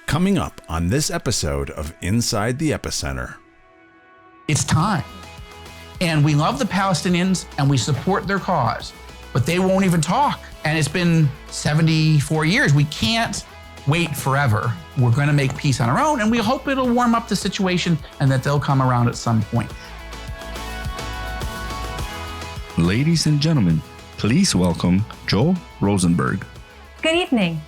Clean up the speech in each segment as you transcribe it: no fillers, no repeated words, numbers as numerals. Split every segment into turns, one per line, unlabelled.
Coming up on this episode of Inside the Epicenter.
It's time. And we love the Palestinians and we support their cause, but they won't even talk. And it's been 74 years. We can't wait forever. We're going to make peace on our own, and we hope it'll warm up the situation and that they'll come around at some point.
Ladies and gentlemen, please welcome Joel Rosenberg.
Good evening.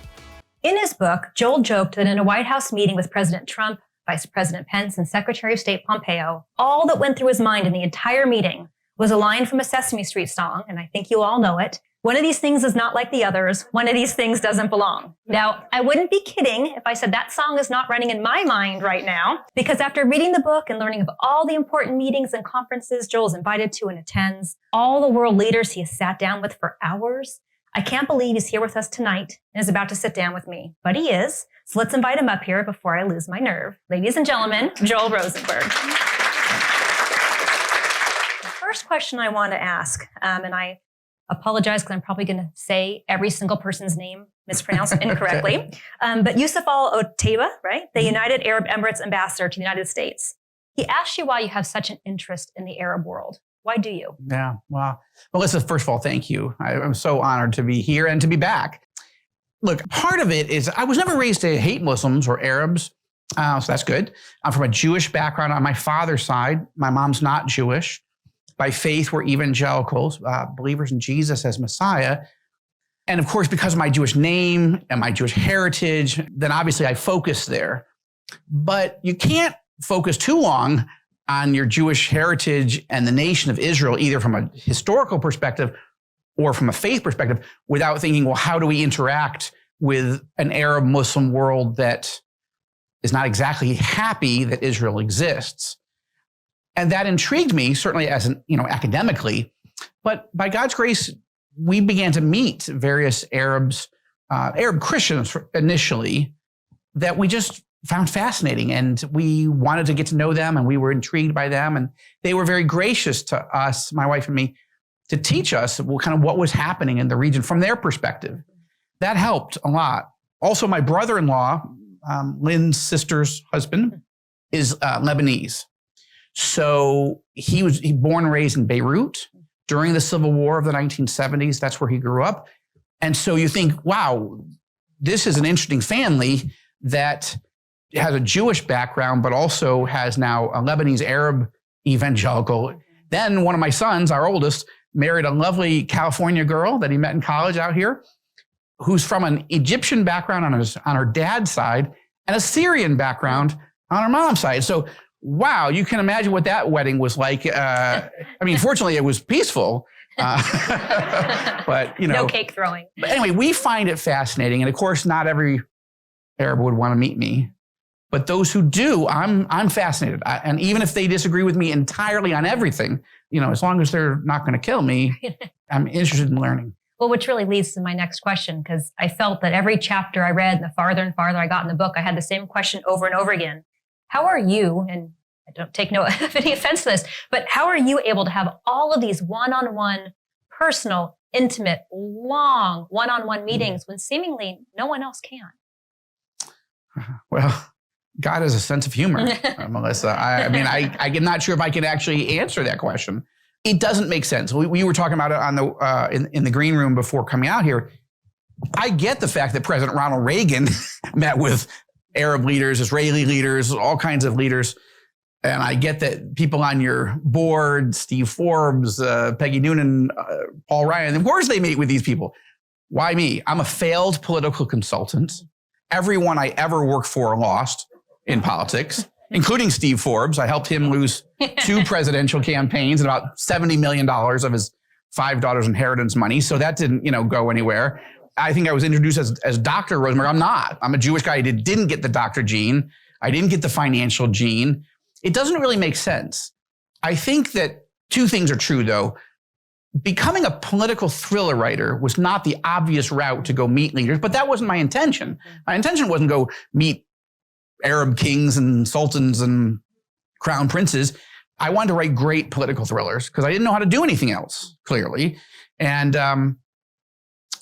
In his book, Joel joked that in a White House meeting with President Trump, Vice President Pence, and Secretary of State Pompeo, all that went through his mind in the entire meeting was a line from a Sesame Street song, and I think you all know it. One of these things is not like the others. One of these things doesn't belong. Now, I wouldn't be kidding if I said that song is not running in my mind right now, because after reading the book and learning of all the important meetings and conferences Joel's invited to and attends, all the world leaders he has sat down with for hours, I can't believe he's here with us tonight and is about to sit down with me. But he is, so let's invite him up here before I lose my nerve. Ladies and gentlemen, Joel Rosenberg. The first question I want to ask, and I apologize because I'm probably going to say every single person's name mispronounced incorrectly. But Yusuf Al-Otaiba, right? The United Arab Emirates ambassador to the United States. He asked you why you have such an interest in the Arab world. Why do you?
Yeah, well, Melissa, first of all, thank you. I'm so honored to be here and to be back. Look, part of it is I was never raised to hate Muslims or Arabs, so that's good. I'm from a Jewish background on my father's side. My mom's not Jewish. By faith, we're evangelicals, believers in Jesus as Messiah. And of course, because of my Jewish name and my Jewish heritage, then obviously I focus there. But you can't focus too long on your Jewish heritage and the nation of Israel, either from a historical perspective or from a faith perspective, without thinking, well, how do we interact with an Arab Muslim world that is not exactly happy that Israel exists? And that intrigued me, certainly as academically, but by God's grace, we began to meet various Arab Christians initially that we just found fascinating, and we wanted to get to know them, and we were intrigued by them, and they were very gracious to us, my wife and me, to teach us what was happening in the region from their perspective. That helped a lot. Also, my brother-in-law, Lynn's sister's husband, is Lebanese. So he was born and raised in Beirut during the Civil War of the 1970s. That's where he grew up. And so you think, wow, this is an interesting family that has a Jewish background, but also has now a Lebanese Arab evangelical. Then one of my sons, our oldest, married a lovely California girl that he met in college out here, who's from an Egyptian background on her dad's side and a Syrian background on her mom's side. So wow, you can imagine what that wedding was like. Fortunately, it was peaceful, but
no cake throwing.
But anyway, we find it fascinating, and of course, not every Arab would want to meet me, but those who do, I'm fascinated. And even if they disagree with me entirely on everything, as long as they're not going to kill me, I'm interested in learning.
Well, which really leads to my next question, because I felt that every chapter I read, and the farther and farther I got in the book, I had the same question over and over again. How are you, and I don't take any offense to this, but how are you able to have all of these one-on-one, personal, intimate, long one-on-one meetings when seemingly no one else can?
Well, God has a sense of humor, Melissa. I'm not sure if I can actually answer that question. It doesn't make sense. We were talking about it on in the green room before coming out here. I get the fact that President Ronald Reagan met with Arab leaders, Israeli leaders, all kinds of leaders. And I get that people on your board, Steve Forbes, Peggy Noonan, Paul Ryan, of course they meet with these people. Why me? I'm a failed political consultant. Everyone I ever worked for lost in politics, including Steve Forbes. I helped him lose 2 presidential campaigns and about $70 million of his 5 daughters' inheritance money. So that didn't, go anywhere. I think I was introduced as Dr. Rosenberg. I'm not. I'm a Jewish guy who didn't get the doctor gene. I didn't get the financial gene. It doesn't really make sense. I think that 2 things are true, though. Becoming a political thriller writer was not the obvious route to go meet leaders, but that wasn't my intention. My intention wasn't go meet Arab kings and sultans and crown princes. I wanted to write great political thrillers because I didn't know how to do anything else, clearly. And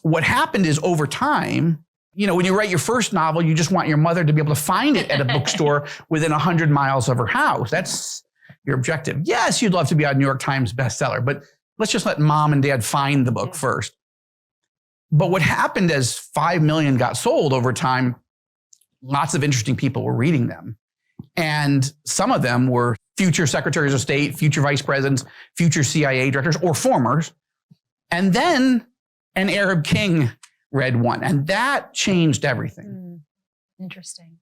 what happened is over time, When you write your first novel, you just want your mother to be able to find it at a bookstore within 100 miles of her house. That's your objective. Yes, you'd love to be a New York Times bestseller, but let's just let mom and dad find the book first. But what happened as 5 million got sold over time, lots of interesting people were reading them. And some of them were future secretaries of state, future vice presidents, future CIA directors, or formers. And then an Arab king read one, and that changed everything.
Interesting.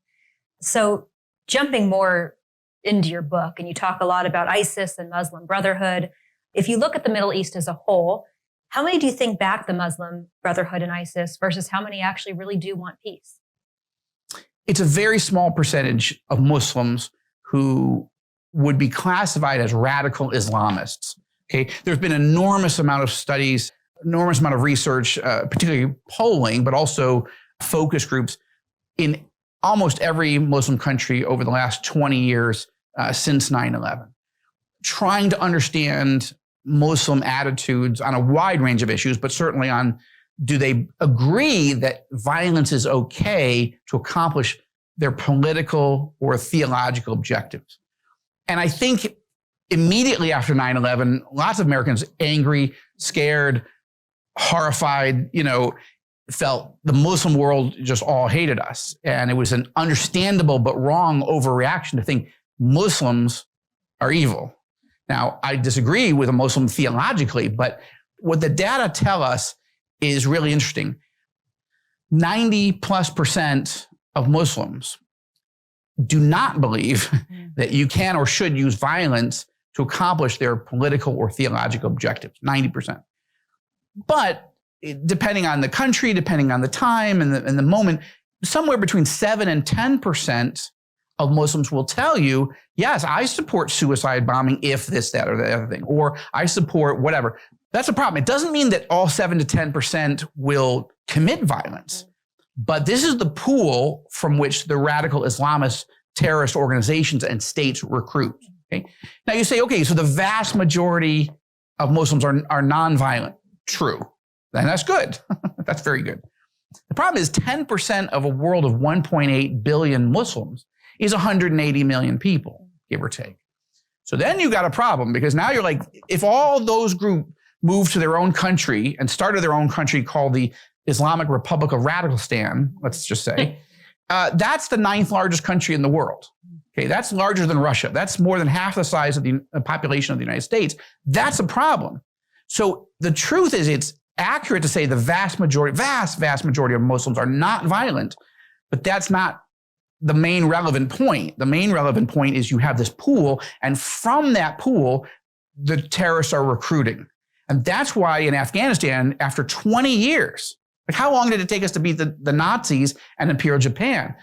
So jumping more into your book, and you talk a lot about ISIS and Muslim Brotherhood. If you look at the Middle East as a whole, how many do you think back the Muslim Brotherhood and ISIS versus how many actually really do want peace?
It's a very small percentage of Muslims who would be classified as radical Islamists. Okay, there's been an enormous amount of studies, enormous amount of research, particularly polling, but also focus groups in almost every Muslim country over the last 20 years since 9/11, trying to understand Muslim attitudes on a wide range of issues, but certainly on, do they agree that violence is okay to accomplish their political or theological objectives? And I think immediately after 9/11, lots of Americans angry, scared, horrified, felt the Muslim world just all hated us. And it was an understandable but wrong overreaction to think Muslims are evil. Now, I disagree with a Muslim theologically, but what the data tell us is really interesting. 90+% of Muslims do not believe that you can or should use violence to accomplish their political or theological objectives, 90%. But depending on the country, depending on the time and the moment, somewhere between 7 and 10% of Muslims will tell you, yes, I support suicide bombing if this, that, or the other thing, or I support whatever. That's a problem. It doesn't mean that all 7 to 10% will commit violence, but this is the pool from which the radical Islamist terrorist organizations and states recruit. Okay? Now you say, okay, so the vast majority of Muslims are nonviolent. True. And that's good. That's very good. The problem is 10% of a world of 1.8 billion Muslims is 180 million people, give or take. So then you got a problem, because now you're like, if all those groups moved to their own country and started their own country called the Islamic Republic of Radicalistan, let's just say, that's the 9th largest country in the world. Okay, that's larger than Russia. That's more than half the size of the population of the United States. That's a problem. So the truth is, it's accurate to say the vast majority of Muslims are not violent, but that's not the main relevant point. The main relevant point is you have this pool, and from that pool, the terrorists are recruiting. And that's why in Afghanistan, after 20 years, like how long did it take us to beat the Nazis and Imperial Japan?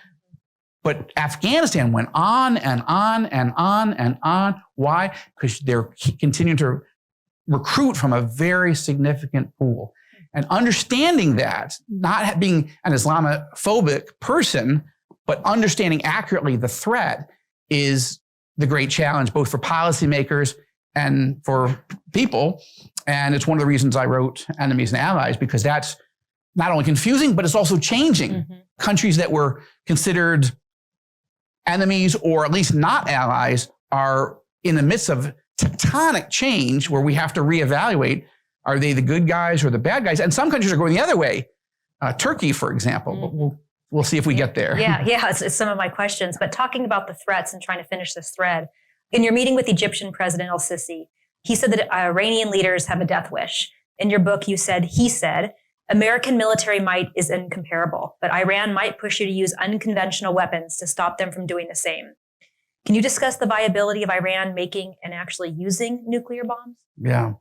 But Afghanistan went on and on and on and on. Why? Because they're continuing to recruit from a very significant pool. And understanding that, not being an Islamophobic person, but understanding accurately the threat is the great challenge, both for policymakers and for people. And it's one of the reasons I wrote Enemies and Allies, because that's not only confusing, but it's also changing. Countries that were considered enemies or at least not allies are in the midst of tectonic change where we have to reevaluate, are they the good guys or the bad guys? And some countries are going the other way. Turkey, for example, but we'll see if we get there.
Yeah, it's some of my questions. But talking about the threats and trying to finish this thread, in your meeting with Egyptian President El-Sisi, he said that Iranian leaders have a death wish. In your book, you said, he said, American military might is incomparable, but Iran might push you to use unconventional weapons to stop them from doing the same. Can you discuss the viability of Iran making and actually using nuclear bombs?
Yeah.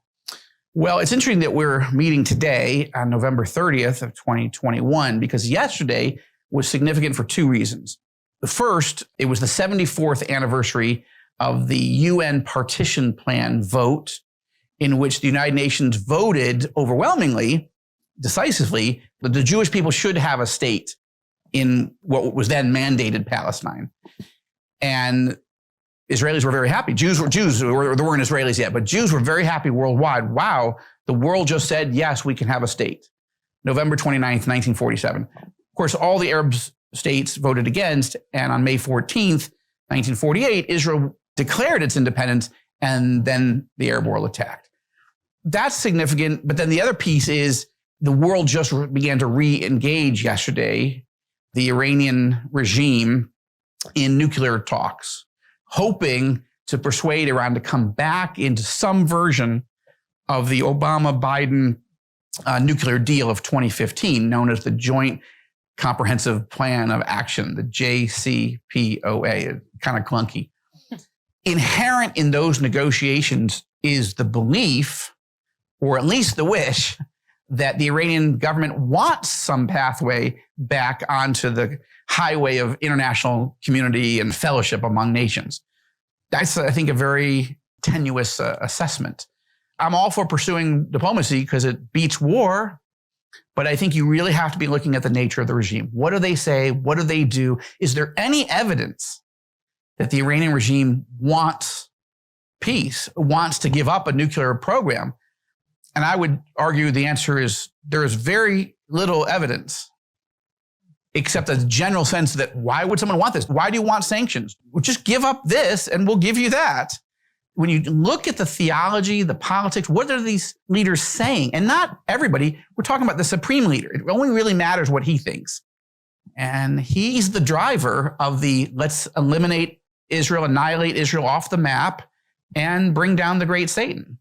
Well, it's interesting that we're meeting today on November 30th of 2021, because yesterday was significant for two reasons. The first, it was the 74th anniversary of the UN partition plan vote, in which the United Nations voted overwhelmingly, decisively, that the Jewish people should have a state in what was then mandated Palestine. And Israelis were very happy. There weren't Israelis yet, but Jews were very happy worldwide. Wow, the world just said, yes, we can have a state. November 29th, 1947. Of course, all the Arab states voted against, and on May 14th, 1948, Israel declared its independence, and then the Arab world attacked. That's significant, but then the other piece is the world just began to re-engage yesterday, the Iranian regime, in nuclear talks, hoping to persuade Iran to come back into some version of the Obama-Biden nuclear deal of 2015, known as the Joint Comprehensive Plan of Action, the JCPOA, kind of clunky. Inherent in those negotiations is the belief, or at least the wish, that the Iranian government wants some pathway back onto the highway of international community and fellowship among nations. That's, I think, a very tenuous assessment. I'm all for pursuing diplomacy because it beats war, but I think you really have to be looking at the nature of the regime. What do they say? What do they do? Is there any evidence that the Iranian regime wants peace, wants to give up a nuclear program? And I would argue the answer is there is very little evidence, except a general sense that why would someone want this? Why do you want sanctions? Well, just give up this and we'll give you that. When you look at the theology, the politics, what are these leaders saying? And not everybody, we're talking about the supreme leader. It only really matters what he thinks. And he's the driver of the let's eliminate Israel, annihilate Israel off the map, and bring down the great Satan.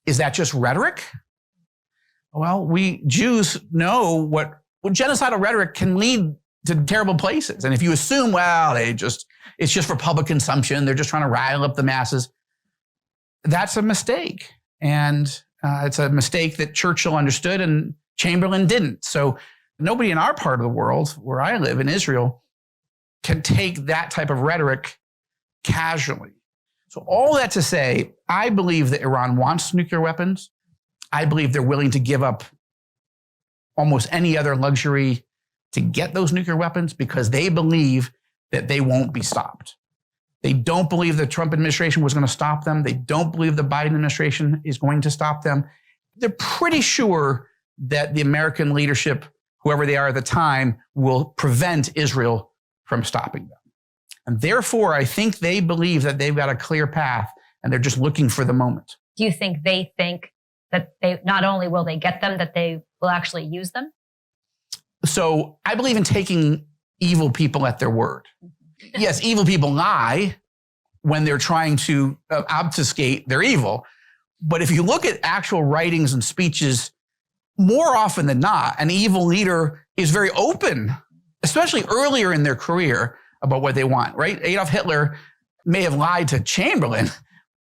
Is that just rhetoric? Well, we Jews know what genocidal rhetoric can lead to terrible places. And if you assume, well, it's just for public consumption, they're just trying to rile up the masses, that's a mistake. And it's a mistake that Churchill understood and Chamberlain didn't. So nobody in our part of the world, where I live in Israel, can take that type of rhetoric casually. So all that to say, I believe that Iran wants nuclear weapons. I believe they're willing to give up almost any other luxury to get those nuclear weapons because they believe that they won't be stopped. They don't believe the Trump administration was going to stop them. They don't believe the Biden administration is going to stop them. They're pretty sure that the American leadership, whoever they are at the time, will prevent Israel from stopping them. And therefore, I think they believe that they've got a clear path and they're just looking for the moment.
Do you think they think that they not only will they get them, that they will actually use them?
So I believe in taking evil people at their word. Yes, evil people lie when they're trying to obfuscate their evil. But if you look at actual writings and speeches, more often than not, an evil leader is very open, especially earlier in their career, about what they want, right? Adolf Hitler may have lied to Chamberlain,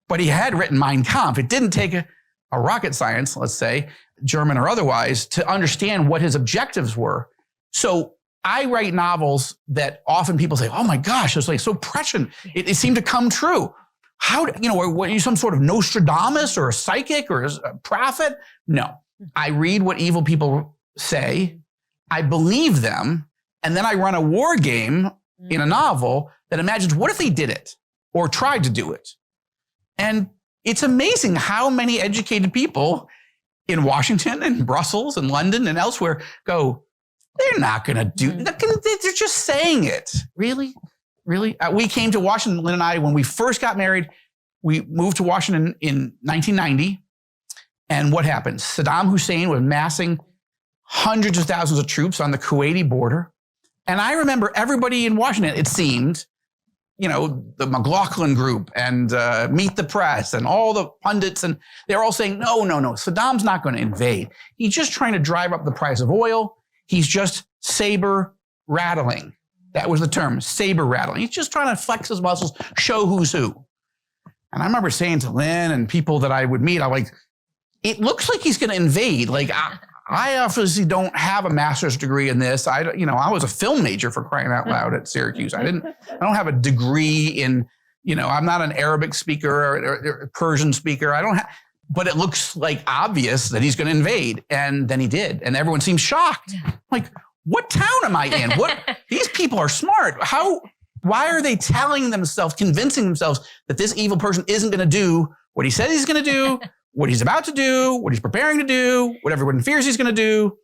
but he had written Mein Kampf. It didn't take a rocket science, let's say, German or otherwise, to understand what his objectives were. So I write novels that often people say, oh my gosh, it's like so prescient. It seemed to come true. How, were you some sort of Nostradamus or a psychic or a prophet? No, I read what evil people say. I believe them. And then I run a war game in a novel that imagines what if they did it or tried to do it. And it's amazing how many educated people in Washington and Brussels and London and elsewhere go, they're not going to do, they're just saying it. Really? Really? We came to Washington, Lynn and I, when we first got married, we moved to Washington in 1990. And what happened? Saddam Hussein was massing hundreds of thousands of troops on the Kuwaiti border. And I remember everybody in Washington, it seemed, the McLaughlin Group and Meet the Press and all the pundits, and they're all saying, no, Saddam's not going to invade. He's just trying to drive up the price of oil. He's just saber rattling. That was the term, saber rattling. He's just trying to flex his muscles, show who's who. And I remember saying to Lynn and people that I would meet, I'm like, it looks like he's going to invade. Like, I obviously don't have a master's degree in this. I was a film major, for crying out loud, at Syracuse. I don't have a degree in, I'm not an Arabic speaker or a Persian speaker. But it looks like obvious that he's going to invade. And then he did. And everyone seemed shocked. Like, what town am I in? These people are smart. Why are they telling themselves, convincing themselves that this evil person isn't going to do what he said he's going to do, what he's about to do, what he's preparing to do, what everyone fears he's going to do?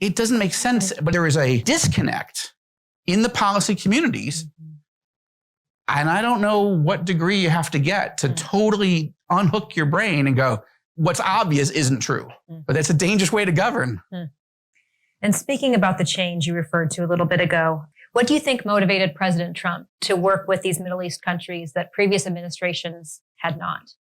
it doesn't make sense. But there is a disconnect in the policy communities. And I don't know what degree you have to get to totally unhook your brain and go, what's obvious isn't true. But that's a dangerous way to govern.
And speaking about the change you referred to a little bit ago, what do you think motivated President Trump to work with these Middle East countries that previous administrations had not?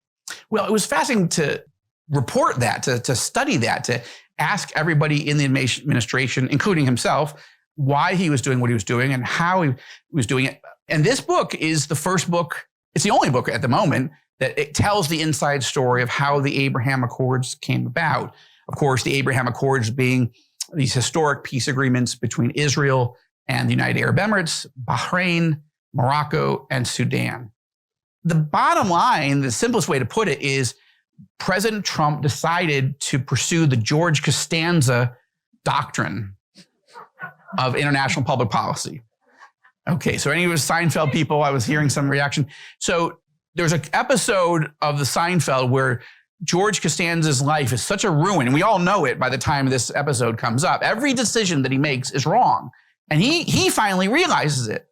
Well, it was fascinating to report that, to study that, to ask everybody in the administration, including himself, why he was doing what he was doing and how he was doing it. And this book is the first book, it's the only book at the moment that it tells the inside story of how the Abraham Accords came about. Of course, the Abraham Accords being these historic peace agreements between Israel and the United Arab Emirates, Bahrain, Morocco, and Sudan. The bottom line, the simplest way to put it is President Trump decided to pursue the George Costanza doctrine of international public policy. Okay, so any of those Seinfeld people, I was hearing some reaction. So there's an episode of the Seinfeld where George Costanza's life is such a ruin, and we all know it by the time this episode comes up. Every decision that he makes is wrong. And he finally realizes it.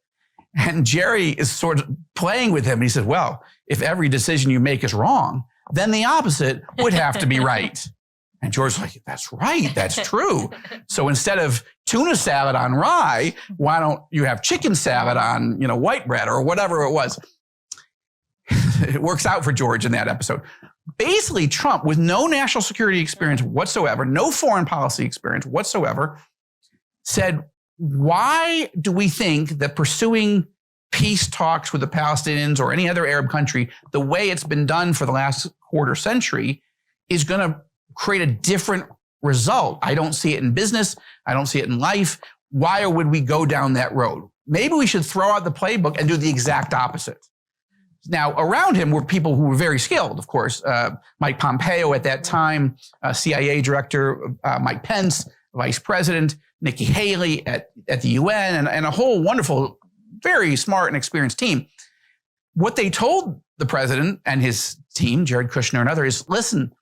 And Jerry is sort of playing with him. He says, well, if every decision you make is wrong, then the opposite would have to be right. And George's like, that's right, that's true. So instead of tuna salad on rye, why don't you have chicken salad on, white bread or whatever it was? It works out for George in that episode. Basically, Trump, with no national security experience whatsoever, no foreign policy experience whatsoever, said, why do we think that pursuing peace talks with the Palestinians or any other Arab country, the way it's been done for the last quarter century, is going to create a different result? I don't see it in business. I don't see it in life. Why would we go down that road? Maybe we should throw out the playbook and do the exact opposite. Now, around him were people who were very skilled, of course. Mike Pompeo at that time, CIA director, Mike Pence, vice president, Nikki Haley at the UN, and a whole wonderful, very smart and experienced team. What they told the president and his team, Jared Kushner and others, is, listen,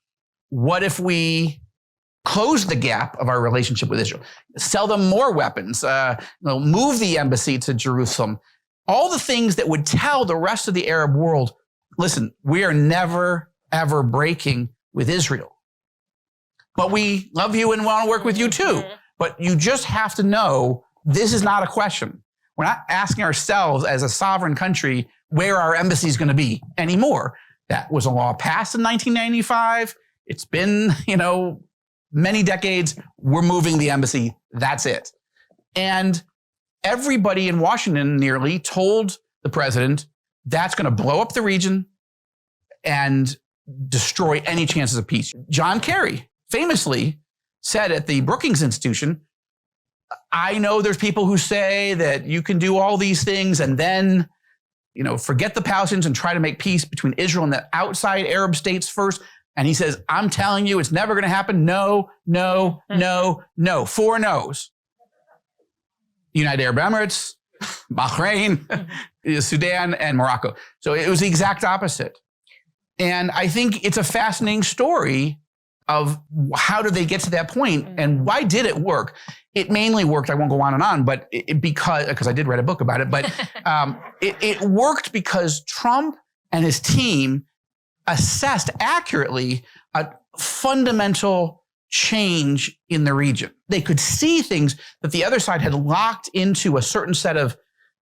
what if we close the gap of our relationship with Israel, sell them more weapons, move the embassy to Jerusalem, all the things that would tell the rest of the Arab world, listen, we are never, ever breaking with Israel. But we love you and want to work with you too. But you just have to know this is not a question. We're not asking ourselves as a sovereign country where our embassy is going to be anymore. That was a law passed in 1995. It's been, many decades. We're moving the embassy. That's it. And everybody in Washington nearly told the president that's going to blow up the region and destroy any chances of peace. John Kerry famously said at the Brookings Institution, I know there's people who say that you can do all these things and then, forget the Palestinians and try to make peace between Israel and the outside Arab states first. And he says, I'm telling you, it's never going to happen. No, no, no, no. 4 no's. United Arab Emirates, Bahrain, Sudan, and Morocco. So it was the exact opposite. And I think it's a fascinating story of how did they get to that point and why did it work? It mainly worked, I won't go on and on, but because I did write a book about it, but it worked because Trump and his team assessed accurately a fundamental change in the region. They could see things that the other side had locked into a certain set of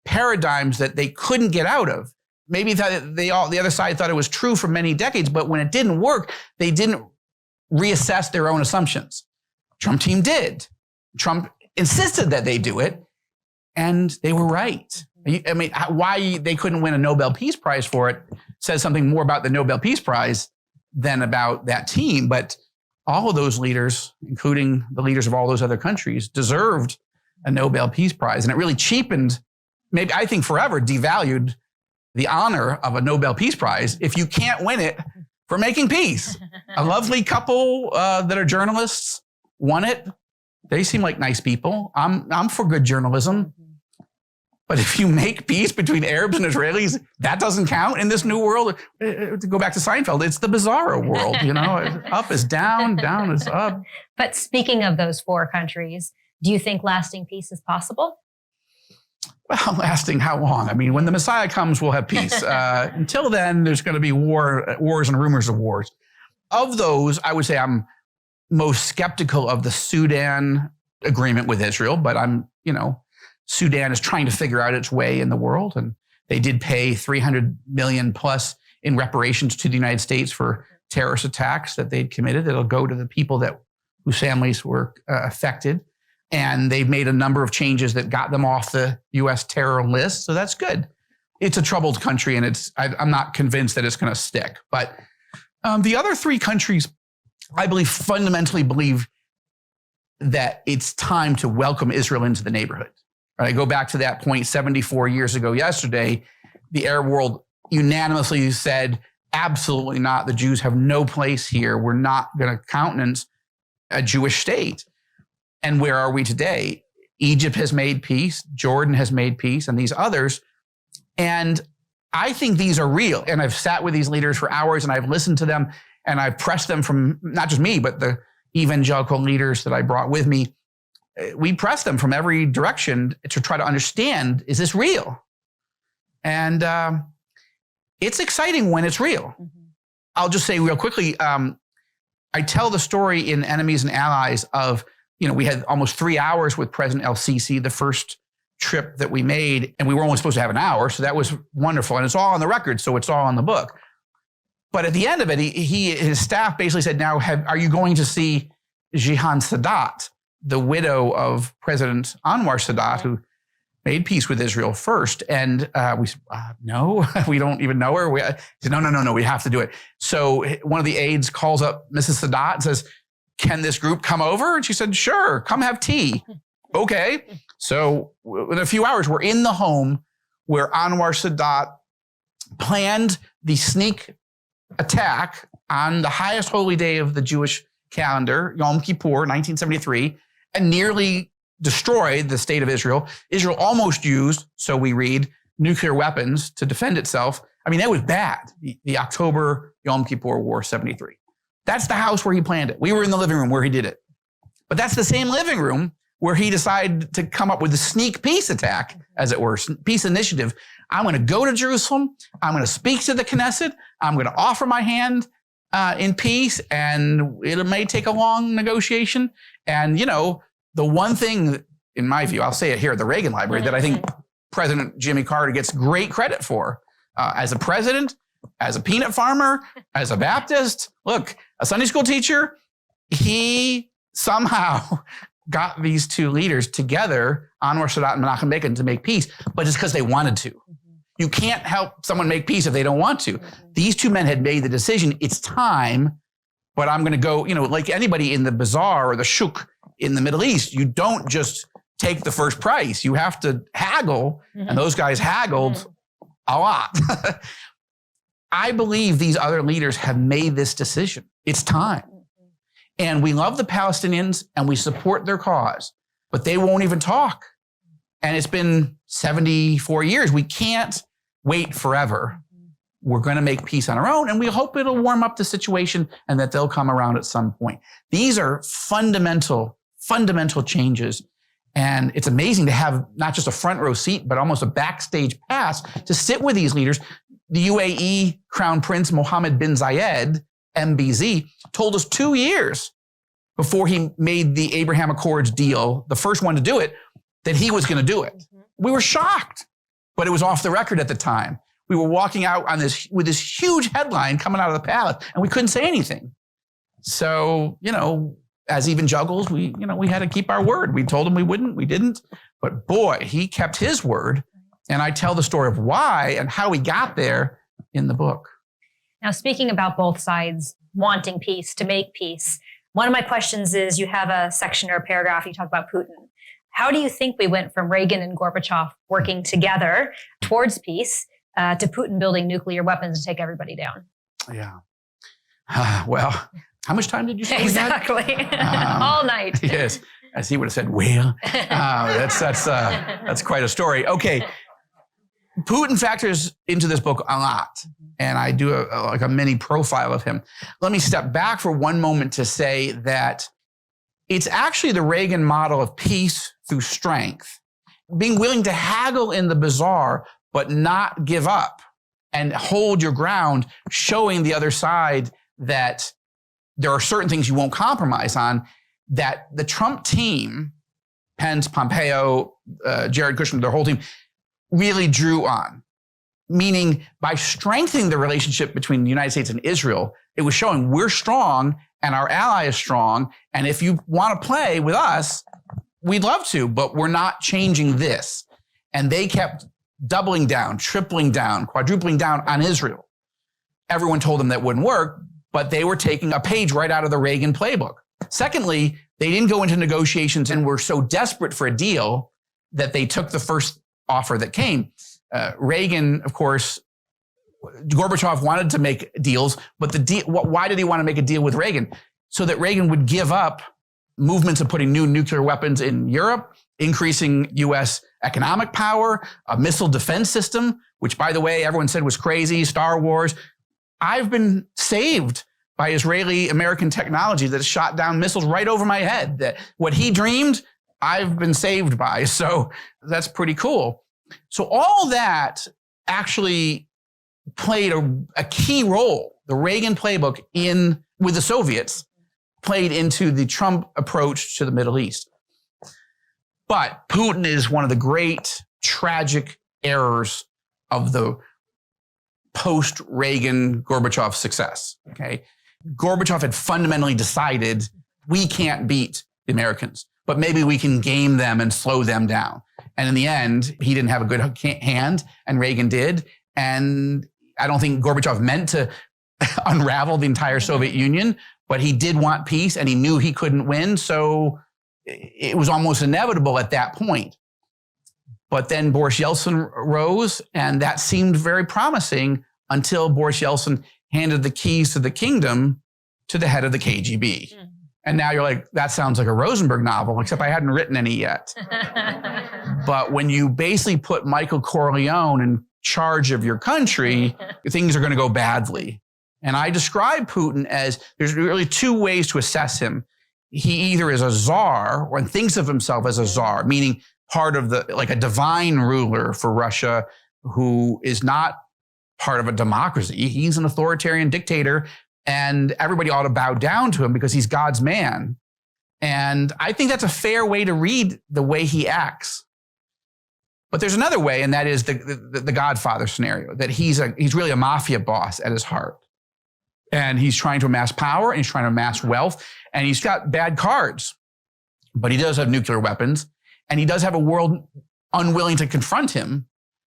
paradigms that they couldn't get out of. Maybe the other side thought it was true for many decades, but when it didn't work, they didn't reassess their own assumptions. Trump team did. Trump insisted that they do it, and they were right. I mean, why they couldn't win a Nobel Peace Prize for it says something more about the Nobel Peace Prize than about that team. But all of those leaders, including the leaders of all those other countries, deserved a Nobel Peace Prize. And it really cheapened, maybe I think forever devalued the honor of a Nobel Peace Prize if you can't win it for making peace. A lovely couple that are journalists won it. They seem like nice people. I'm for good journalism. But if you make peace between Arabs and Israelis, that doesn't count in this new world. To go back to Seinfeld, it's the bizarro world, Up is down, down is up.
But speaking of those 4 countries, do you think lasting peace is possible?
Well, lasting how long? I mean, when the Messiah comes, we'll have peace. Until then, there's going to be wars and rumors of wars. Of those, I would say I'm most skeptical of the Sudan agreement with Israel, but Sudan is trying to figure out its way in the world. And they did pay $300 million plus in reparations to the United States for terrorist attacks that they'd committed. It'll go to the people whose families were affected. And they've made a number of changes that got them off the U.S. terror list. So that's good. It's a troubled country, and I'm not convinced that it's going to stick. But the other 3 countries, I fundamentally believe that it's time to welcome Israel into the neighborhood. I go back to that point 74 years ago yesterday. The Arab world unanimously said, absolutely not. The Jews have no place here. We're not going to countenance a Jewish state. And where are we today? Egypt has made peace. Jordan has made peace, and these others. And I think these are real. And I've sat with these leaders for hours, and I've listened to them, and I've pressed them from not just me, but the evangelical leaders that I brought with me. We press them from every direction to try to understand, is this real? And it's exciting when it's real. Mm-hmm. I'll just say real quickly, I tell the story in Enemies and Allies of, we had almost 3 hours with President El-Sisi, the first trip that we made, and we were only supposed to have an hour. So that was wonderful. And it's all on the record. So it's all in the book. But at the end of it, his staff basically said, now, are you going to see Jihan Sadat, the widow of President Anwar Sadat, who made peace with Israel first? And we said, no, we don't even know her. We said, no, we have to do it. So one of the aides calls up Mrs. Sadat and says, can this group come over? And she said, sure, come have tea. Okay. So in a few hours, we're in the home where Anwar Sadat planned the sneak attack on the highest holy day of the Jewish calendar, Yom Kippur, 1973, and nearly destroyed the state of Israel. Israel almost used, so we read, nuclear weapons to defend itself. I mean, that was bad, the October Yom Kippur War 73. That's the house where he planned it. We were in the living room where he did it. But that's the same living room where he decided to come up with a sneak peace attack, as it were, peace initiative. I'm going to go to Jerusalem. I'm going to speak to the Knesset. I'm going to offer my hand in peace, and it may take a long negotiation. And, the one thing, in my view, I'll say it here at the Reagan Library, that I think President Jimmy Carter gets great credit for as a president, as a peanut farmer, as a Baptist. Look, a Sunday school teacher, he somehow got these 2 leaders together, Anwar Sadat and Menachem Begin, to make peace, but it's because they wanted to. Mm-hmm. You can't help someone make peace if they don't want to. Mm-hmm. These 2 men had made the decision, it's time, but I'm going to go, like anybody in the bazaar or the shuk in the Middle East, you don't just take the first price. You have to haggle, mm-hmm. and those guys haggled a lot. I believe these other leaders have made this decision. It's time. And we love the Palestinians and we support their cause, but they won't even talk. And it's been 74 years. We can't wait forever. We're going to make peace on our own, and we hope it'll warm up the situation and that they'll come around at some point. These are fundamental changes. And it's amazing to have not just a front row seat, but almost a backstage pass to sit with these leaders. The UAE Crown Prince Mohammed bin Zayed, MBZ, told us 2 years before he made the Abraham Accords deal, the first one to do it, that he was going to do it. Mm-hmm. We were shocked, but it was off the record at the time. We were walking out with this huge headline coming out of the palace, and we couldn't say anything. So, as evangelicals, we had to keep our word. We told him we wouldn't, we didn't. But boy, he kept his word. And I tell the story of why and how he got there in the book.
Now, speaking about both sides wanting peace, to make peace, one of my questions is, you have a section or a paragraph, you talk about Putin. How do you think we went from Reagan and Gorbachev working together towards peace to Putin building nuclear weapons to take everybody down?
Yeah. Well, how much time did you say?
Exactly. All night.
Yes. As he would have said, well, that's quite a story. Okay. Putin factors into this book a lot, and I do a mini profile of him. Let me step back for one moment to say that it's actually the Reagan model of peace through strength, being willing to haggle in the bizarre, but not give up and hold your ground, showing the other side that there are certain things you won't compromise on, that the Trump team, Pence, Pompeo, Jared Kushner, their whole team, really drew on. Meaning, by strengthening the relationship between the United States and Israel, it was showing we're strong and our ally is strong. And if you want to play with us, we'd love to, but we're not changing this. And they kept doubling down, tripling down, quadrupling down on Israel. Everyone told them that wouldn't work, but they were taking a page right out of the Reagan playbook. Secondly, they didn't go into negotiations and were so desperate for a deal that they took the first offer that came. Reagan, of course, Gorbachev wanted to make deals, but why did he want to make a deal with Reagan? So that Reagan would give up movements of putting new nuclear weapons in Europe, increasing U.S. economic power, a missile defense system, which, by the way, everyone said was crazy, Star Wars. I've been saved by Israeli-American technology that has shot down missiles right over my head. That what he dreamed, I've been saved by. So that's pretty cool. So all that actually played a key role. The Reagan playbook with the Soviets played into the Trump approach to the Middle East. But Putin is one of the great tragic errors of the post-Reagan Gorbachev success. Okay, Gorbachev had fundamentally decided we can't beat the Americans, but maybe we can game them and slow them down. And in the end, he didn't have a good hand, and Reagan did. And I don't think Gorbachev meant to unravel the entire Soviet Union, but he did want peace, and he knew he couldn't win. So it was almost inevitable at that point. But then Boris Yeltsin rose, and that seemed very promising until Boris Yeltsin handed the keys to the kingdom to the head of the KGB. Mm. And now you're like, that sounds like a Rosenberg novel, except I hadn't written any yet. But when you basically put Michael Corleone in charge of your country, things are going to go badly. And I describe Putin as, there's really two ways to assess him. He either is a czar or thinks of himself as a czar, meaning part of like a divine ruler for Russia who is not part of a democracy. He's an authoritarian dictator, and everybody ought to bow down to him because he's God's man. And I think that's a fair way to read the way he acts. But there's another way, and that is the Godfather scenario, that he's really a mafia boss at his heart. And he's trying to amass power, and he's trying to amass wealth, and he's got bad cards. But he does have nuclear weapons, and he does have a world unwilling to confront him.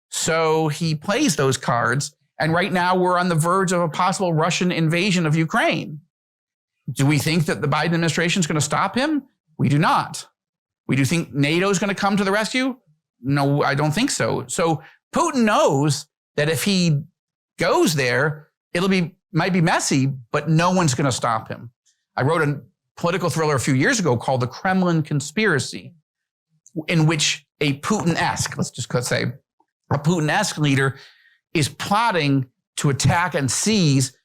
So he plays those cards, and right now we're on the verge of a possible Russian invasion of Ukraine. Do we think that the Biden administration is going to stop him? We do not. We do think NATO is going to come to the rescue? No, I don't think so. So Putin knows that if he goes there, might be messy, but no one's going to stop him. I wrote a political thriller a few years ago called The Kremlin Conspiracy, in which a Putin-esque, let's just say, a Putin-esque leader is plotting to attack and seize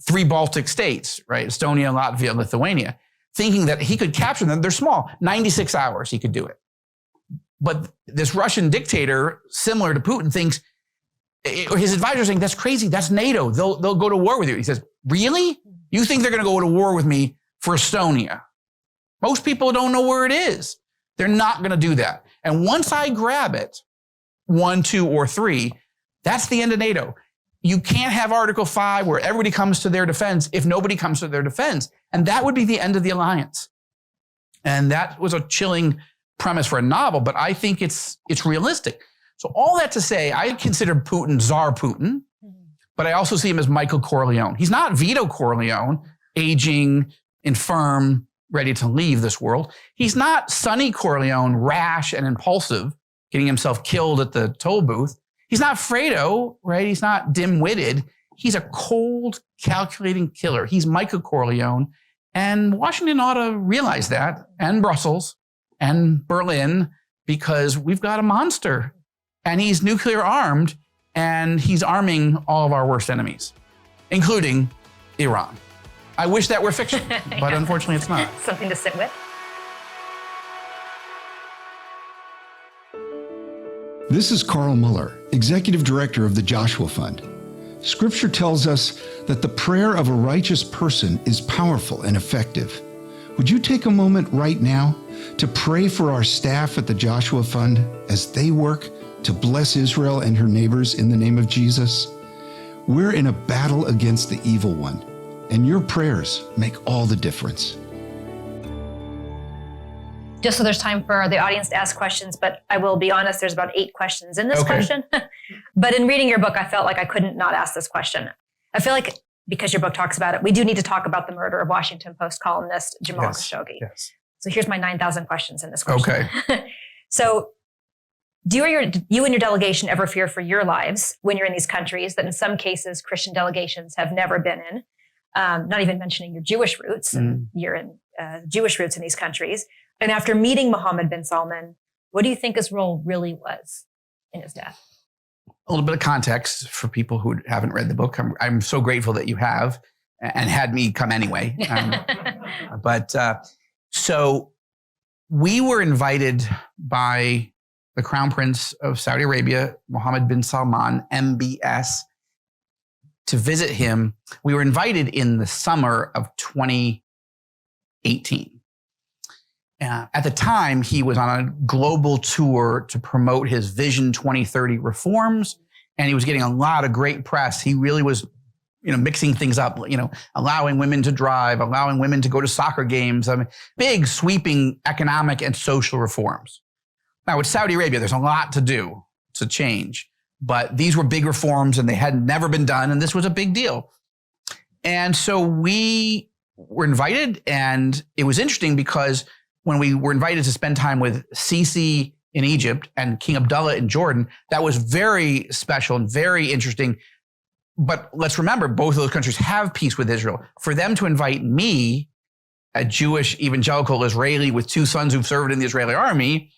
3 Baltic states, right? Estonia, Latvia, Lithuania, thinking that he could capture them. They're small, 96 hours he could do it. But this Russian dictator, similar to Putin, thinks, his advisor is saying, that's crazy, that's NATO, they'll go to war with you. He says, really? You think they're going to go to war with me for Estonia? Most people don't know where it is. They're not going to do that. And once I grab it, 1, 2, or 3, that's the end of NATO. You can't have Article 5 where everybody comes to their defense if nobody comes to their defense. And that would be the end of the alliance. And that was a chilling premise for a novel, but I think it's realistic. So all that to say, I consider Putin Tsar Putin, but I also see him as Michael Corleone. He's not Vito Corleone, aging, infirm, ready to leave this world. He's not Sonny Corleone, rash and impulsive, getting himself killed at the toll booth. He's not Fredo, right? He's not dim-witted. He's a cold, calculating killer. He's Michael Corleone. And Washington ought to realize that, and Brussels, and Berlin, because we've got a monster. and he's nuclear armed, and he's arming all of our worst enemies, including Iran. I wish that were fiction, but unfortunately it's not.
Something to sit with.
This is Carl Muller, Executive Director of the Joshua Fund. Scripture tells us that the prayer of a righteous person is powerful and effective. Would you take a moment right now to pray for our staff at the Joshua Fund as they work to bless Israel and her neighbors in the name of Jesus? We're in a battle against the evil one, and your prayers make all the difference.
Just so there's time for the audience to ask questions, but I will be honest, there's about 8 questions in this question. But in reading your book, I felt like I couldn't not ask this question. I feel like because your book talks about it, we do need to talk about the murder of Washington Post columnist Jamal Khashoggi.
Yes.
So here's my 9,000 questions in this question.
Okay.
So do you and your delegation ever fear for your lives when you're in these countries that in some cases Christian delegations have never been in? Not even mentioning your Jewish roots. You're in Jewish roots in these countries. And after meeting Mohammed bin Salman, what do you think his role really was in his death?
A little bit of context for people who haven't read the book. I'm so grateful that you have and had me come anyway. So we were invited by the Crown Prince of Saudi Arabia, Mohammed bin Salman, MBS, to visit him. We were invited in the summer of 2018. At the time, he was on a global tour to promote his Vision 2030 reforms, and he was getting a lot of great press. He really was, mixing things up, allowing women to drive, allowing women to go to soccer games, big sweeping economic and social reforms. Now, with Saudi Arabia, there's a lot to do to change, but these were big reforms and they had never been done, and this was a big deal. And so we were invited, and it was interesting because when we were invited to spend time with Sisi in Egypt and King Abdullah in Jordan, that was very special and very interesting. But let's remember, both of those countries have peace with Israel. For them to invite me, a Jewish evangelical Israeli with 2 sons who've served in the Israeli army,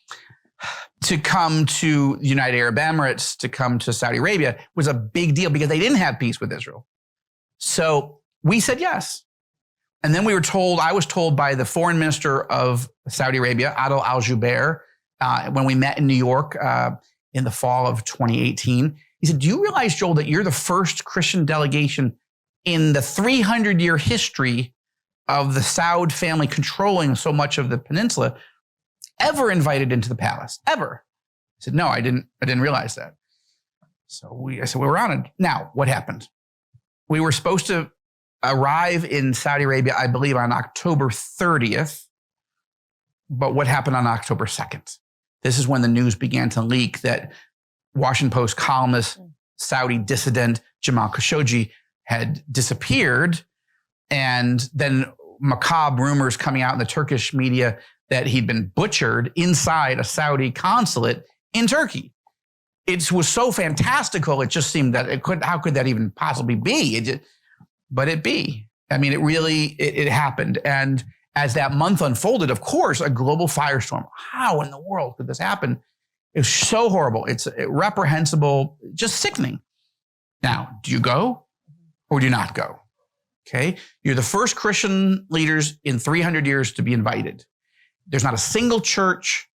to come to the United Arab Emirates, to come to Saudi Arabia, was a big deal because they didn't have peace with Israel. So we said yes. And then I was told by the foreign minister of Saudi Arabia, Adel Al-Jubeir, when we met in New York in the fall of 2018, he said, do you realize, Joel, that you're the first Christian delegation in the 300-year history of the Saud family controlling so much of the peninsula ever invited into the palace, ever? I said, no, I didn't realize that. I said, we were honored. Now, what happened? We were supposed to arrive in Saudi Arabia, I believe, on October 30th. But what happened on October 2nd? This is when the news began to leak that Washington Post columnist, Saudi dissident Jamal Khashoggi had disappeared. And then macabre rumors coming out in the Turkish media that he'd been butchered inside a Saudi consulate in Turkey. It was so fantastical. It just seemed that how could that even possibly be? But it be. I mean, it happened. And as that month unfolded, of course, a global firestorm. How in the world could this happen? It was so horrible. It's reprehensible, just sickening. Now, do you go or do you not go? Okay. You're the first Christian leaders in 300 years to be invited. There's not a single church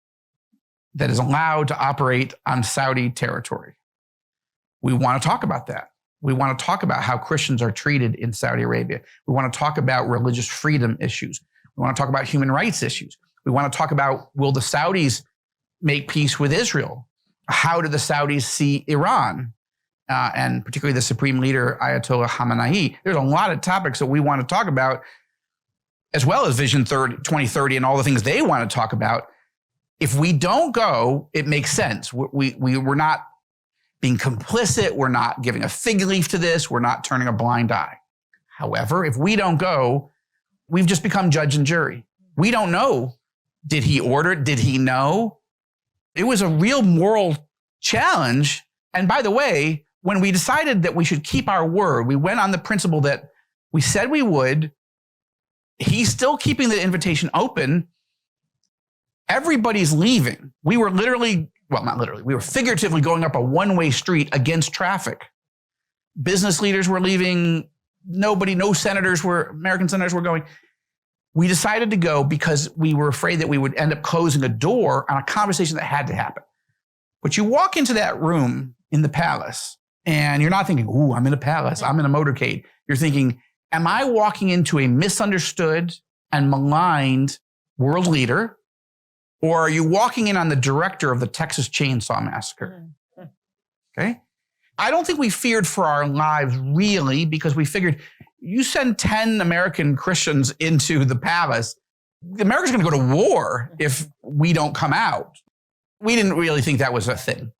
that is allowed to operate on Saudi territory. We want to talk about that. We want to talk about how Christians are treated in Saudi Arabia. We want to talk about religious freedom issues. We want to talk about human rights issues. We want to talk about, will the Saudis make peace with Israel? How do the Saudis see Iran? And particularly the supreme leader, Ayatollah Khamenei. There's a lot of topics that we want to talk about, as well as Vision 2030 and all the things they want to talk about. If we don't go, it makes sense. We're not being complicit. We're not giving a fig leaf to this. We're not turning a blind eye. However, if we don't go, we've just become judge and jury. We don't know. Did he order it? Did he know? It was a real moral challenge. And by the way, when we decided that we should keep our word, we went on the principle that we said we would. He's still keeping the invitation open. Everybody's leaving. We were literally well, not literally, we were figuratively going up a one-way street against traffic. Business leaders were leaving. No American senators were going. We decided to go because we were afraid that we would end up closing a door on a conversation that had to happen. But you walk into that room in the palace and you're not thinking, ooh, I'm in a palace, I'm in a motorcade. You're thinking, am I walking into a misunderstood and maligned world leader? Or are you walking in on the director of the Texas Chainsaw Massacre? Okay. I don't think we feared for our lives really, because we figured you send 10 American Christians into the palace, America's going to go to war if we don't come out. We didn't really think that was a thing.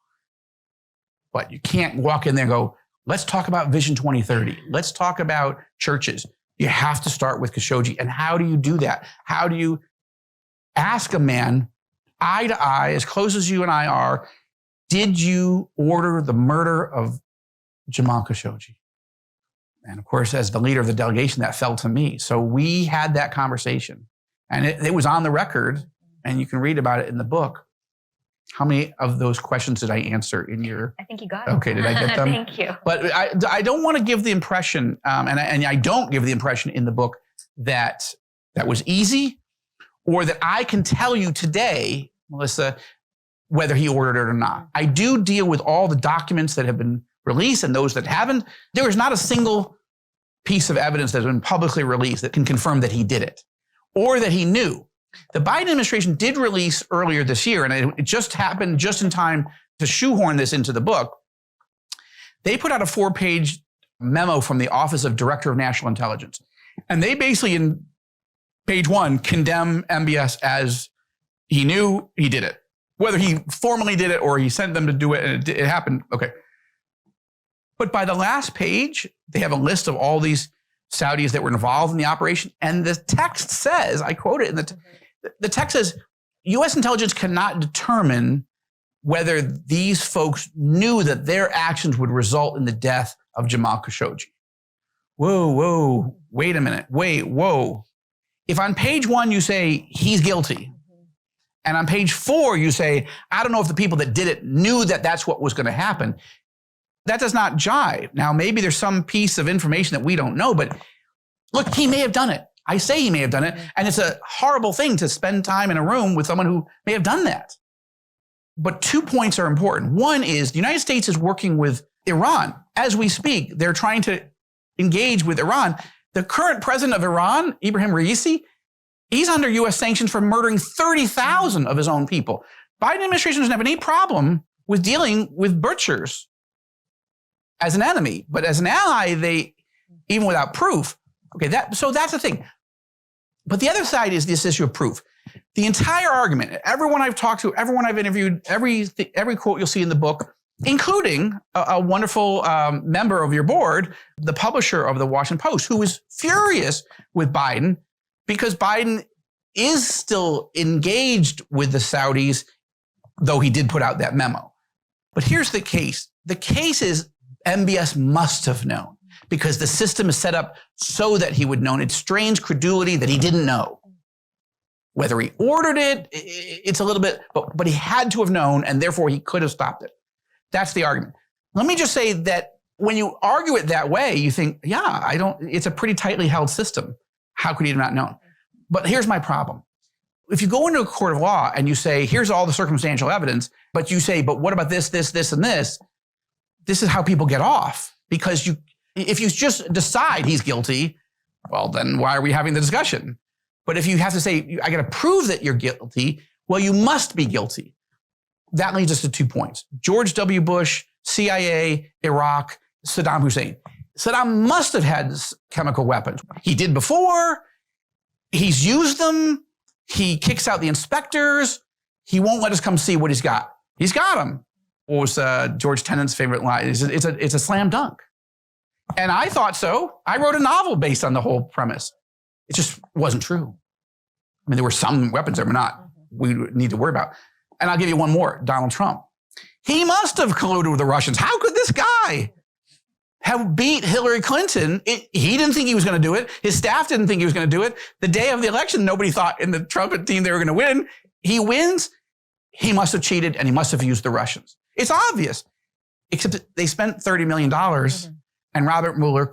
But you can't walk in there and go, let's talk about Vision 2030. Let's talk about churches. You have to start with Khashoggi. And how do you do that? How do you ask a man eye to eye, as close as you and I are, did you order the murder of Jamal Khashoggi? And of course, as the leader of the delegation, that fell to me. So we had that conversation. And it was on the record, and you can read about it in the book. How many of those questions did I answer in your...
I think you got it.
Okay, did I get them?
Thank you.
But I don't want to give the impression, and I don't give the impression in the book that was easy, or that I can tell you today, Melissa, whether he ordered it or not. I do deal with all the documents that have been released and those that haven't. There is not a single piece of evidence that has been publicly released that can confirm that he did it or that he knew. The Biden administration did release earlier this year, and it just happened just in time to shoehorn this into the book. They put out a 4-page memo from the Office of Director of National Intelligence. And they basically, in page 1, condemn MBS as he knew he did it. Whether he formally did it or he sent them to do it and it happened, okay. But by the last page, they have a list of all these Saudis that were involved in the operation. And the text says, I quote it in the text says, U.S. intelligence cannot determine whether these folks knew that their actions would result in the death of Jamal Khashoggi. Whoa, wait a minute, whoa. If on page 1 you say he's guilty, and on page 4 you say, I don't know if the people that did it knew that that's what was going to happen, that does not jive. Now, maybe there's some piece of information that we don't know, but look, he may have done it. I say he may have done it, and it's a horrible thing to spend time in a room with someone who may have done that. But 2 points are important. One is the United States is working with Iran. As we speak, they're trying to engage with Iran. The current president of Iran, Ibrahim Raisi, he's under U.S. sanctions for murdering 30,000 of his own people. Biden administration doesn't have any problem with dealing with butchers as an enemy, but as an ally, they, even without proof, okay, so that's the thing. But the other side is this issue of proof. The entire argument, everyone I've talked to, everyone I've interviewed, every quote you'll see in the book, including a wonderful member of your board, the publisher of the Washington Post, who was furious with Biden because Biden is still engaged with the Saudis, though he did put out that memo. But here's the case. The case is MBS must have known because the system is set up so that he would know. It strains credulity that he didn't know. Whether he ordered it, it's a little bit, but he had to have known, and therefore he could have stopped it. That's the argument. Let me just say that when you argue it that way, you think, it's a pretty tightly held system. How could he have not known? But here's my problem. If you go into a court of law and you say, here's all the circumstantial evidence, but you say, but what about this, and this? This is how people get off. Because if you just decide he's guilty, well, then why are we having the discussion? But if you have to say, I got to prove that you're guilty, well, you must be guilty. That leads us to 2 points. George W. Bush, CIA, Iraq, Saddam Hussein. Saddam must have had chemical weapons. He did before. He's used them. He kicks out the inspectors. He won't let us come see what he's got. He's got them. What was George Tenen's favorite line? It's a slam dunk. And I thought so. I wrote a novel based on the whole premise. It just wasn't true. I mean, there were some weapons that were not, we need to worry about. And I'll give you one more, Donald Trump. He must have colluded with the Russians. How could this guy have beat Hillary Clinton? He didn't think he was going to do it. His staff didn't think he was going to do it. The day of the election, nobody thought in the Trump team they were going to win. He wins. he must have cheated and he must have used the Russians. It's obvious, except that they spent $30 million and Robert Mueller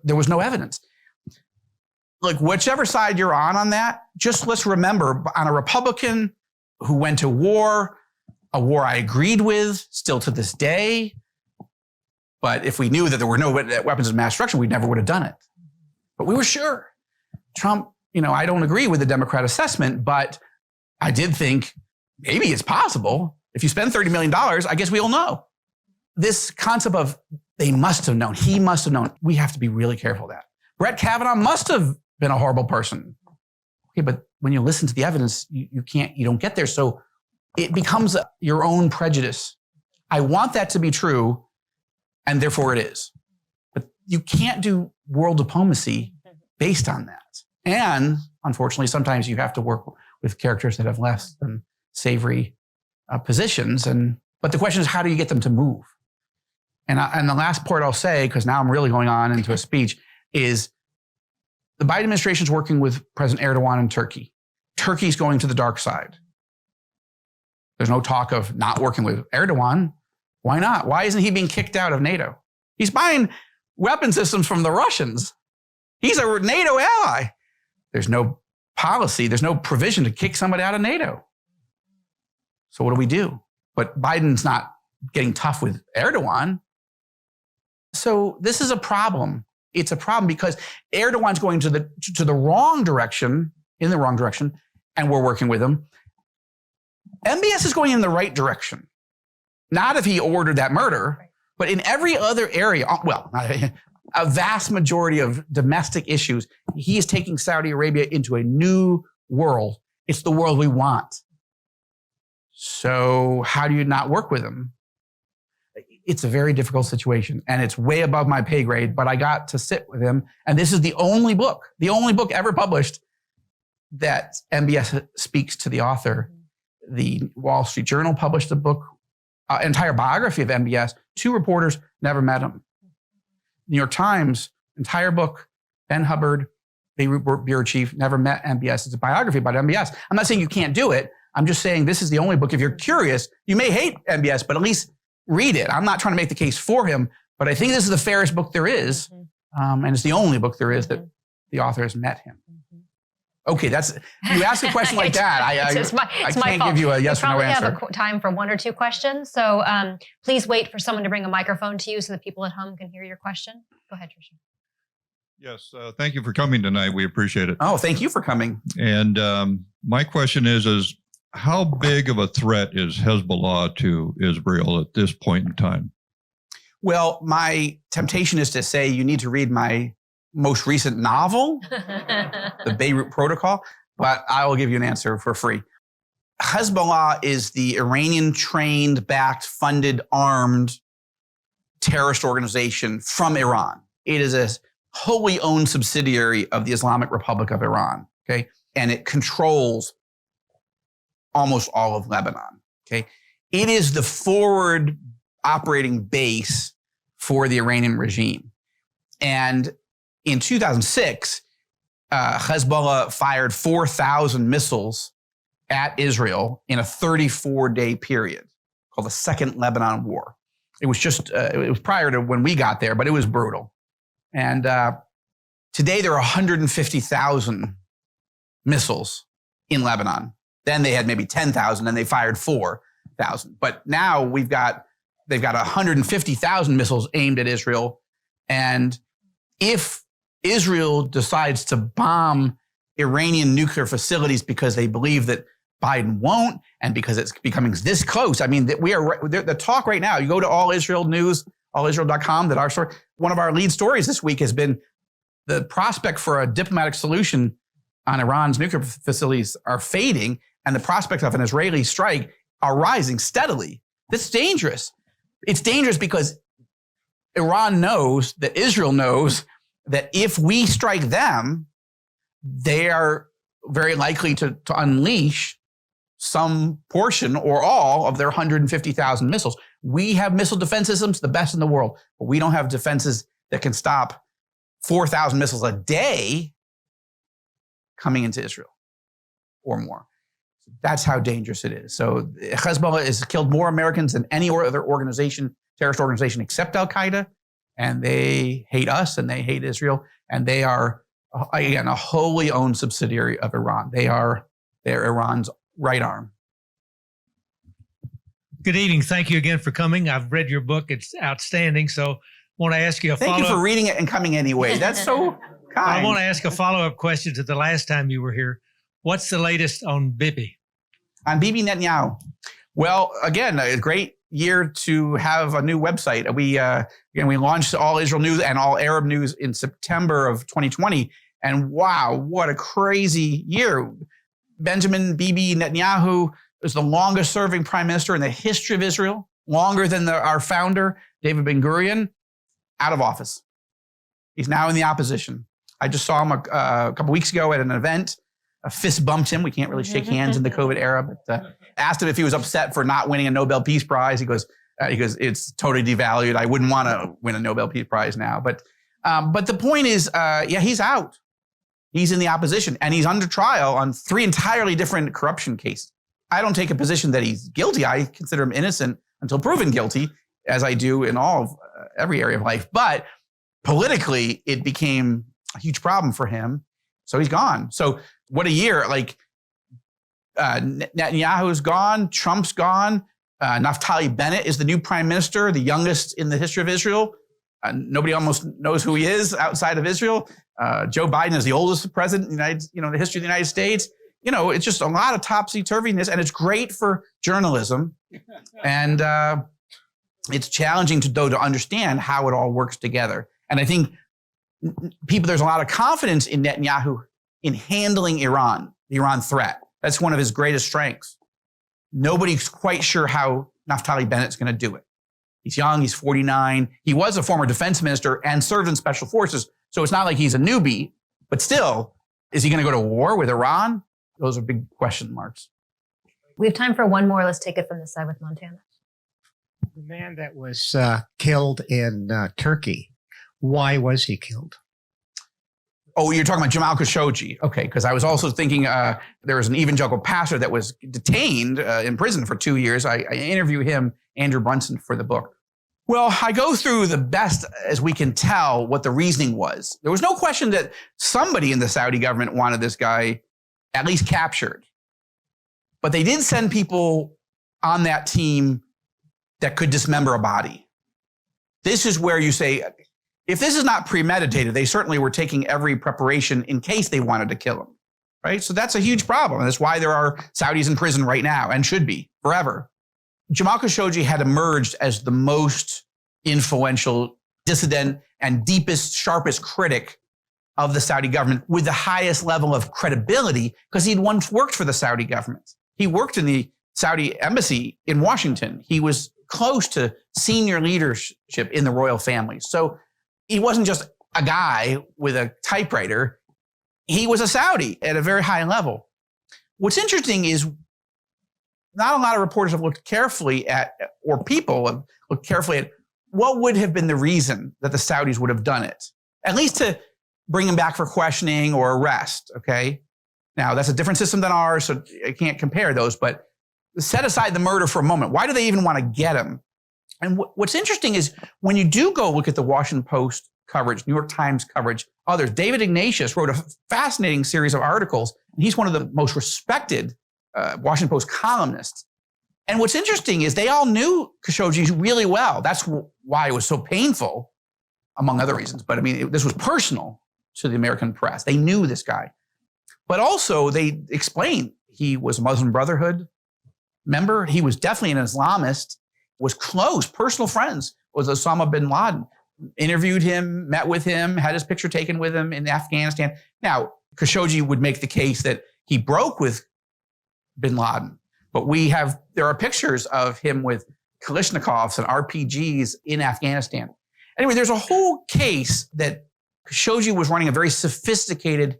there was no evidence. Like, whichever side you're on that, just let's remember, on a Republican who went to war, a war I agreed with still to this day. But if we knew that there were no weapons of mass destruction, we never would have done it. But we were sure. Trump, I don't agree with the Democrat assessment, but I did think maybe it's possible. If you spend $30 million, I guess we all know. This concept of they must have known, he must have known, we have to be really careful of that. Brett Kavanaugh must have been a horrible person. Okay, but when you listen to the evidence, you don't get there. So it becomes your own prejudice. I want that to be true, and therefore it is. But you can't do world diplomacy based on that. And unfortunately, sometimes you have to work with characters that have less than savory positions. But the question is, how do you get them to move? And the last part I'll say, because now I'm really going on into a speech, is the Biden administration is working with President Erdogan in Turkey. Turkey's going to the dark side. There's no talk of not working with Erdogan. Why not? Why isn't he being kicked out of NATO? He's buying weapon systems from the Russians. He's a NATO ally. There's no policy, there's no provision to kick somebody out of NATO. So what do we do? But Biden's not getting tough with Erdogan. So this is a problem. It's a problem because Erdogan's going to the wrong direction, in the wrong direction, and we're working with him. MBS is going in the right direction. Not if he ordered that murder, but in every other area, well, a vast majority of domestic issues, he is taking Saudi Arabia into a new world. It's the world we want. So how do you not work with him? It's a very difficult situation, and it's way above my pay grade, but I got to sit with him. And this is the only book ever published that MBS speaks to the author. The Wall Street Journal published a book, entire biography of MBS. 2 reporters never met him. New York Times, entire book, Ben Hubbard, bureau chief, never met MBS. It's a biography about MBS. I'm not saying you can't do it. I'm just saying this is the only book. If you're curious, you may hate MBS, but at least read it. I'm not trying to make the case for him, but I think this is the fairest book there is. And it's the only book there is that the author has met him. Okay, you ask a question like that, I can't give you a yes or no answer.
We probably have time for 1 or 2 questions. So please wait for someone to bring a microphone to you so that people at home can hear your question. Go ahead, Tricia.
Yes, thank you for coming tonight. We appreciate it.
Oh, thank you for coming.
And my question is how big of a threat is Hezbollah to Israel at this point in time?
Well, my temptation is to say you need to read my most recent novel, The Beirut Protocol, but I will give you an answer for free. Hezbollah is the Iranian-trained, backed, funded, armed terrorist organization from Iran. It is a wholly owned subsidiary of the Islamic Republic of Iran, okay? And it controls almost all of Lebanon, okay? It is the forward operating base for the Iranian regime. And in 2006, Hezbollah fired 4,000 missiles at Israel in a 34-day period called the Second Lebanon War. It was it was prior to when we got there, but it was brutal. And today there are 150,000 missiles in Lebanon. Then they had maybe 10,000 and they fired 4,000. But now they've got 150,000 missiles aimed at Israel. And if Israel decides to bomb Iranian nuclear facilities because they believe that Biden won't, and because it's becoming this close. I mean, the talk right now, you go to All Israel News, allisrael.com, that our story, one of our lead stories this week has been the prospect for a diplomatic solution on Iran's nuclear facilities are fading, and the prospect of an Israeli strike are rising steadily. That's dangerous. It's dangerous because Iran knows that Israel knows that if we strike them, they are very likely to unleash some portion or all of their 150,000 missiles. We have missile defense systems, the best in the world, but we don't have defenses that can stop 4,000 missiles a day coming into Israel or more. That's how dangerous it is. So Hezbollah has killed more Americans than any other organization, terrorist organization, except Al-Qaeda. And they hate us and they hate Israel. And they are, again, a wholly owned subsidiary of Iran. They're Iran's right arm.
Good evening. Thank you again for coming. I've read your book. It's outstanding. So I want to ask you a follow-up.
Thank you for reading it and coming anyway. That's so kind.
I want to ask a follow-up question to the last time you were here. What's the latest on Bibi?
On Bibi Netanyahu. Well, again, a great year to have a new website. We launched All Israel News and All Arab News in September of 2020. And wow, what a crazy year. Benjamin Bibi Netanyahu is the longest serving prime minister in the history of Israel, longer than our founder, David Ben-Gurion, out of office. He's now in the opposition. I just saw him a couple weeks ago at an event. A fist bumped him. We can't really shake hands in the COVID era, but asked him if he was upset for not winning a Nobel Peace Prize. He goes, it's totally devalued. I wouldn't want to win a Nobel Peace Prize now. But the point is, he's out. He's in the opposition and he's under trial on 3 entirely different corruption cases. I don't take a position that he's guilty. I consider him innocent until proven guilty, as I do in every area of life. But politically, it became a huge problem for him. So he's gone. So what a year. Like Netanyahu's gone, Trump's gone. Naftali Bennett is the new prime minister, the youngest in the history of Israel. Nobody almost knows who he is outside of Israel. Joe Biden is the oldest president in the history of the United States. It's just a lot of topsy-turviness, and it's great for journalism. And it's challenging to understand how it all works together. And I think there's a lot of confidence in Netanyahu in handling Iran, the Iran threat. That's one of his greatest strengths. Nobody's quite sure how Naftali Bennett's going to do it. He's young, he's 49. He was a former defense minister and served in special forces. So it's not like he's a newbie, but still, is he going to go to war with Iran? Those are big question marks.
We have time for one more. Let's take it from this side with Montana.
The man that was killed in Turkey, why was he killed?
Oh, you're talking about Jamal Khashoggi. Okay, because I was also thinking there was an evangelical pastor that was detained in prison for 2 years. I interviewed him, Andrew Brunson, for the book. Well, I go through the best as we can tell what the reasoning was. There was no question that somebody in the Saudi government wanted this guy at least captured. But they did send people on that team that could dismember a body. This is where you say, if this is not premeditated, they certainly were taking every preparation in case they wanted to kill him, right? So that's a huge problem. And that's why there are Saudis in prison right now and should be forever. Jamal Khashoggi had emerged as the most influential dissident and deepest, sharpest critic of the Saudi government with the highest level of credibility because he'd once worked for the Saudi government. He worked in the Saudi embassy in Washington. He was close to senior leadership in the royal family. So he wasn't just a guy with a typewriter. He was a Saudi at a very high level. What's interesting is not a lot of reporters have looked carefully at, or people have looked carefully at, what would have been the reason that the Saudis would have done it, at least to bring him back for questioning or arrest, okay? Now, that's a different system than ours, so I can't compare those, but set aside the murder for a moment. Why do they even want to get him? And what's interesting is when you do go look at the Washington Post coverage, New York Times coverage, others, David Ignatius wrote a fascinating series of articles, and he's one of the most respected Washington Post columnists. And what's interesting is they all knew Khashoggi really well. That's why it was so painful, among other reasons. But I mean, this was personal to the American press. They knew this guy. But also they explained he was a Muslim Brotherhood member. He was definitely an Islamist, was close, personal friends with Osama bin Laden. Interviewed him, met with him, had his picture taken with him in Afghanistan. Now, Khashoggi would make the case that he broke with bin Laden. But there are pictures of him with Kalashnikovs and RPGs in Afghanistan. Anyway, there's a whole case that Khashoggi was running a very sophisticated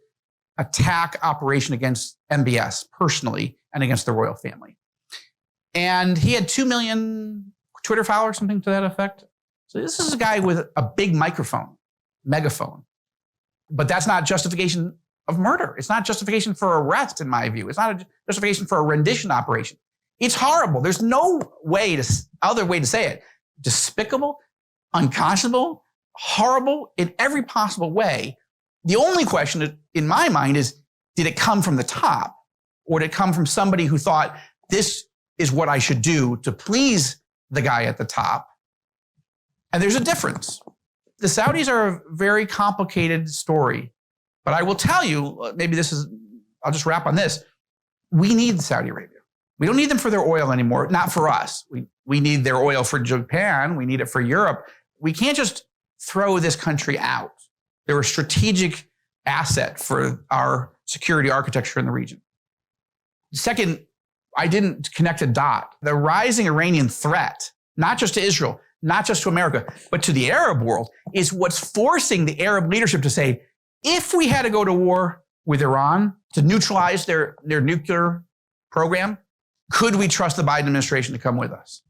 attack operation against MBS personally and against the royal family. And he had 2 million Twitter followers, something to that effect. So this is a guy with a big megaphone. But that's not justification of murder. It's not justification for arrest, in my view. It's not a justification for a rendition operation. It's horrible. There's no other way to say it. Despicable, unconscionable, horrible in every possible way. The only question in my mind is, did it come from the top, or did it come from somebody who thought this is what I should do to please the guy at the top? And there's a difference. The Saudis are a very complicated story, but I will tell you, I'll just wrap on this. We need Saudi Arabia. We don't need them for their oil anymore, not for us. We need their oil for Japan. We need it for Europe. We can't just throw this country out. They're a strategic asset for our security architecture in the region. Second, I didn't connect a dot. The rising Iranian threat, not just to Israel, not just to America, but to the Arab world, is what's forcing the Arab leadership to say, if we had to go to war with Iran to neutralize their nuclear program, could we trust the Biden administration to come with us?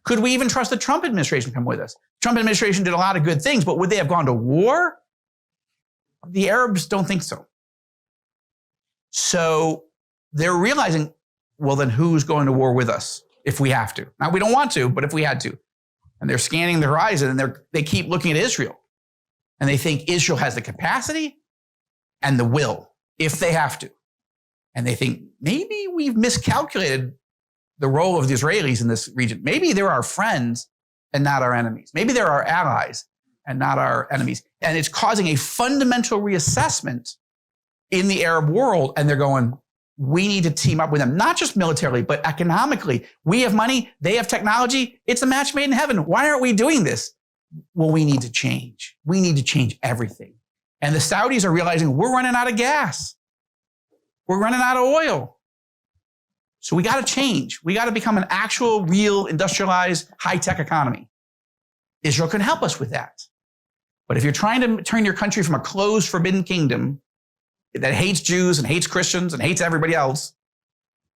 Could we even trust the Trump administration to come with us? Trump administration did a lot of good things, but would they have gone to war? The Arabs don't think so. So they're realizing, well, then who's going to war with us if we have to? Now, we don't want to, but if we had to. And they're scanning the horizon, and they keep looking at Israel. And they think Israel has the capacity and the will, if they have to. And they think, maybe we've miscalculated the role of the Israelis in this region. Maybe they're our friends and not our enemies. Maybe they're our allies and not our enemies. And it's causing a fundamental reassessment in the Arab world. And they're going, we need to team up with them, not just militarily, but economically. We have money, they have technology. It's a match made in heaven. Why aren't we doing this? Well, we need to change. We need to change everything. And the Saudis are realizing we're running out of gas. We're running out of oil. So we got to change. We got to become an actual, real, industrialized, high-tech economy. Israel can help us with that. But if you're trying to turn your country from a closed, forbidden kingdom that hates Jews and hates Christians and hates everybody else,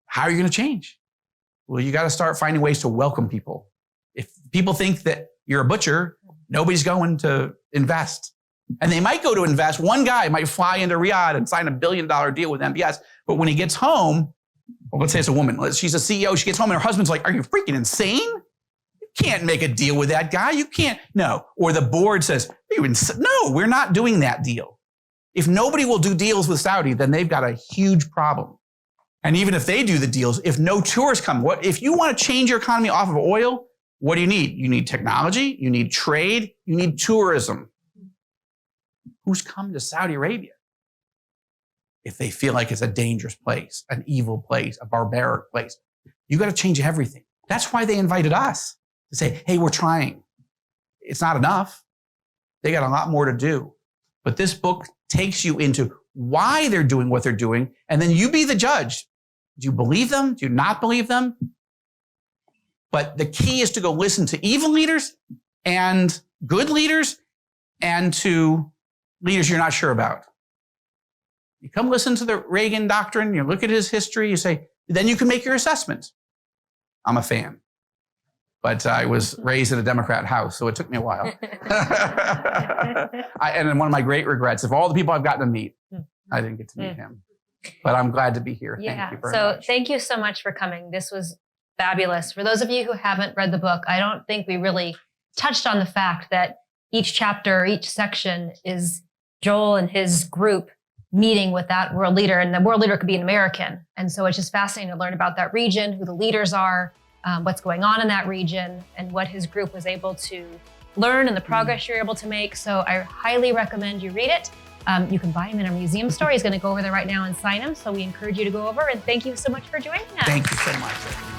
how are you going to change? Well, you got to start finding ways to welcome people. If people think that you're a butcher, nobody's going to invest. And they might go to invest. One guy might fly into Riyadh and sign $1 billion deal with MBS. But when he gets home, well, let's say it's a woman. She's a CEO. She gets home and her husband's like, are you freaking insane? You can't make a deal with that guy. You can't. No. Or the board says, no, we're not doing that deal. If nobody will do deals with Saudi, then they've got a huge problem. And even if they do the deals, if no tourists come, if you want to change your economy off of oil, what do you need? You need technology, you need trade, you need tourism. Who's come to Saudi Arabia? If they feel like it's a dangerous place, an evil place, a barbaric place, you got to change everything. That's why they invited us to say, hey, we're trying. It's not enough. They got a lot more to do. But this book takes you into why they're doing what they're doing, and then you be the judge. Do you believe them? Do you not believe them? But the key is to go listen to evil leaders and good leaders and to leaders you're not sure about. You come listen to the Reagan doctrine, you look at his history, you say, then you can make your assessment. I'm a fan. But I was raised in a Democrat house, so it took me a while. And one of my great regrets, of all the people I've gotten to meet, I didn't get to meet him. But I'm glad to be here.
Yeah.
Thank you very much.
Thank you so much for coming. This was fabulous. For those of you who haven't read the book, I don't think we really touched on the fact that each chapter, each section is Joel and his group meeting with that world leader, and the world leader could be an American. And so it's just fascinating to learn about that region, who the leaders are, what's going on in that region, and what his group was able to learn and the progress you're able to make. So I highly recommend you read it. You can buy him in a museum store. He's going to go over there right now and sign him. So we encourage you to go over, and thank you so much for joining us.
Thank you so much.